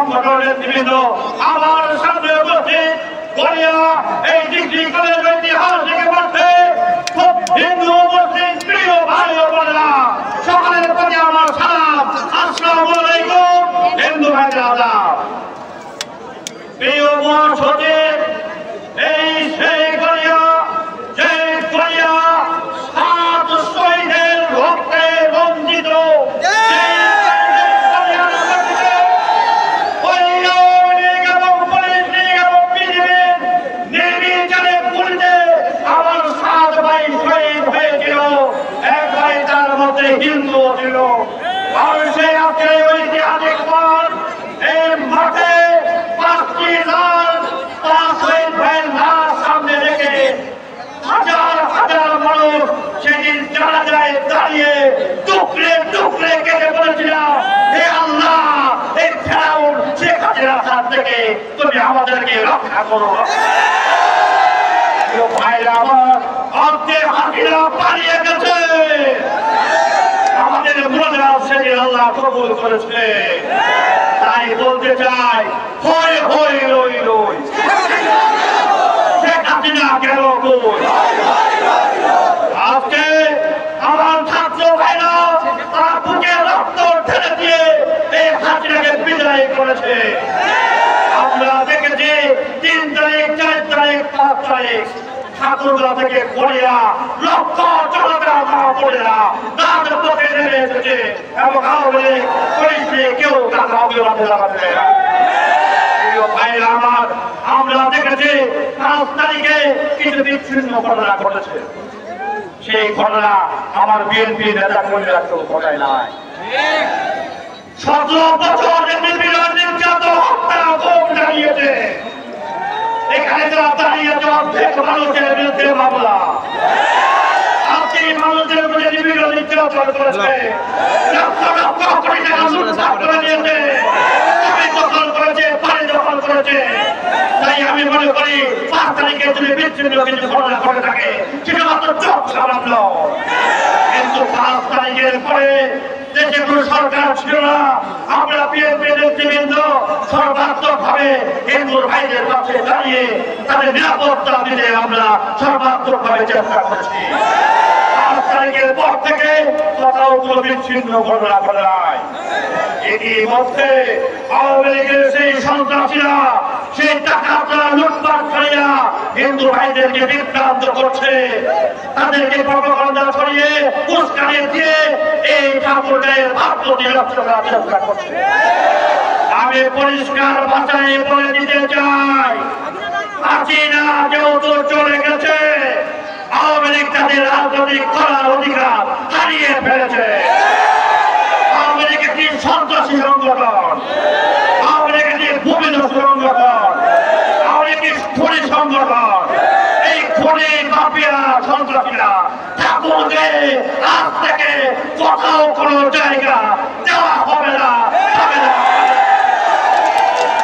সংগঠনের নেতৃবৃন্দ, আমার সামনে উপস্থিত গড়িয়া এই ডিগ্রি কলেজের ঐতিহাসিক মাঠে হিন্দু মুসলিম প্রিয় ভাই ও বোনেরা, সকলের প্রতি আমার সালাম, আসসালামু আলাইকুম। হিন্দু ভাইদের আদাব। প্রিয় মহাসচিব, এই সেই গড়িয়া যে গড়িয়া 7 শহীদের রক্তে রঞ্জিত, হিন্দু ছিল। আর সেই আজকে ঐতিহাসিক মাঠ, এই মাঠে 5টি লাশ, 5 শহীদ ভাইয়ের লাশ সামনে রেখে হাজার হাজার মানুষ সেদিন জানাজায় দাঁড়িয়ে টুকরে টুকরে কেটে বলেছিলাম, হে আল্লাহ, এই ফেরাউন শেখ হাসিনার হাত থেকে তুমি আমাদেরকে রক্ষা করো। ভাইরা আমার, অর্থের হাসিনা পালিয়ে গেছে, আমাদের মুরাদরা সেদিন আল্লাহ কবুল করেছে। তাই বলতে চাই, হই হই রই রই, শেখ হাসিনা গেল কই। আজকে আমার ছাত্র ভাইরা তারা বুকে রক্ত ঢেলে দিয়ে এই হাসিনাকে বিদায় করেছে। আমরা দেখেছি 3 তারিখ, 4 তারিখ, 5 তারিখ ঠাকুরগাঁ থেকে গড়িয়া লক্ষ জনতা মা বোনেরা তাদের পথে নেমে এসেছে এবং আওয়ামী লীগ পুলিশ দিয়ে কেউ তার অগ্রগতি লাগাতে। ভাইয়েরা আমার, আমরা দেখেছি 5 তারিখে কিছু বিচ্ছিন্ন ঘটনা ঘটেছে। সেই ঘটনা আমার বিএনপি নেতা কর্মীরা কেউ ঘটায় নাই। 17 বছর নির্যাতন হত্যা ভোগ জানিয়েছে। এখানে যারা দাঁড়িয়ে অর্ধেক মানুষের বিরুদ্ধে মামলা, আজকে মানুষের বিরুদ্ধে নির্যাতন করেছে, লক্ষ লক্ষ কোটি টাকা লুটপাট করে নিয়েছে, জমি দখল করেছে, বাড়ি দখল করেছে। তাই আমি মনে করি 5 তারিখে যদি বিচ্ছিন্ন কিছু ঘটনা ঘটে থাকে সেটা মাত্র চোখ সামলানো। কিন্তু 5 তারিখের পরে দেশে কোনো সরকার ছিল না। আমরা বিএনপি নেতৃবৃন্দ সর্বাত্মকভাবে হিন্দুর ভাইদের পাশে দাঁড়িয়ে তাদের নিরাপত্তা দিতে আমরা সর্বাত্মকভাবে চেষ্টা করছি। 5 তারিখের পর থেকে কোথাও কোনো বিচ্ছিন্ন ঘটনা ঘটে নাই। ইতিমধ্যে আওয়ামী লীগের সেই সন্ত্রাসীরা, সেই টাকাটা লুটপাটকারীরা হিন্দু ভাইদেরকে বিভ্রান্ত করছে, তাদেরকে প্রপাগান্ডা ছড়িয়ে উস্কানি দিয়ে এই ঠাকুরের ভাগ্য বিনষ্ট করার চেষ্টা করছে। আমি পরিষ্কার ভাষায় বলে দিতে চাই, হাসিনা যেহেতু চলে গেছে, আওয়ামী লীগ তাদের রাজনৈতিক করার অধিকার হারিয়ে ফেলেছে। আওয়ামী লীগ একটি সন্ত্রাসী সংগঠন, আওয়ামী লীগ একটি ভূমিদস্যু সংগঠন, আওয়ামী লীগ একটি খুনি সংগঠন। এই খুনি মাফিয়া সন্ত্রাসীরা ঠাকুরকে আজ থেকে কোথাও কোনো জায়গা দেওয়া হবে না, হবে না।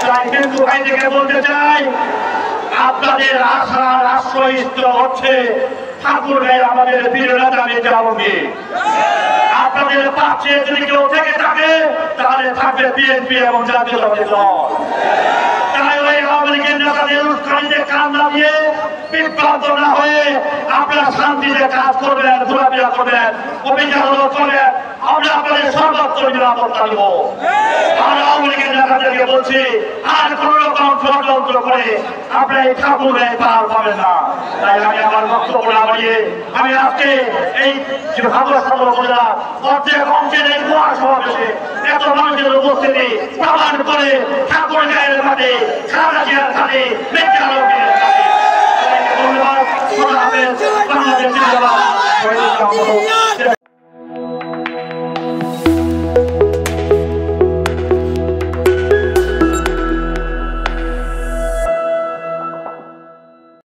তাই হিন্দু ভাইদেরকে বলতে চাই, আপনাদের আশার আশ্রয়স্থল হচ্ছে ঠাকুরের আমাদের বীর নেতা নেতা আওয়ামী। আপনাদের পাশে যদি কেউ থেকে থাকে তাহলে থাকবে বিএনপি এবং জাতীয়তাবাদী দল। তাই ওই আওয়ামী লীগের নেতাদের উস্কানিতে কান লাগিয়ে বিভ্রান্ত না হয়ে আপনারা শান্তিতে কাজ করবেন, ঘোরাফেরা করবেন, অভিযান করবেন। আমরা আপনাদের সর্বোচ্চ নিরাপত্তা দিব। আমরা আওয়ামী লীগের নেতাদেরকে বলছি, আর কোন রকম ষড়যন্ত্র করে আপনারা এই ঠাকুরের পার পাবেন না। তাই আমি আমার বক্তব্য না বাড়িয়ে আমি আজকে এই অর্ধেক অংশের এই মহাসমাবেশে এত মানুষের উপস্থিতি প্রমাণ করে ঠাকুর গায়ের মাঠে খারাজিয়ার খাতে বিদ্যালয়ের খাতে ধন্যবাদ। বাংলাদেশ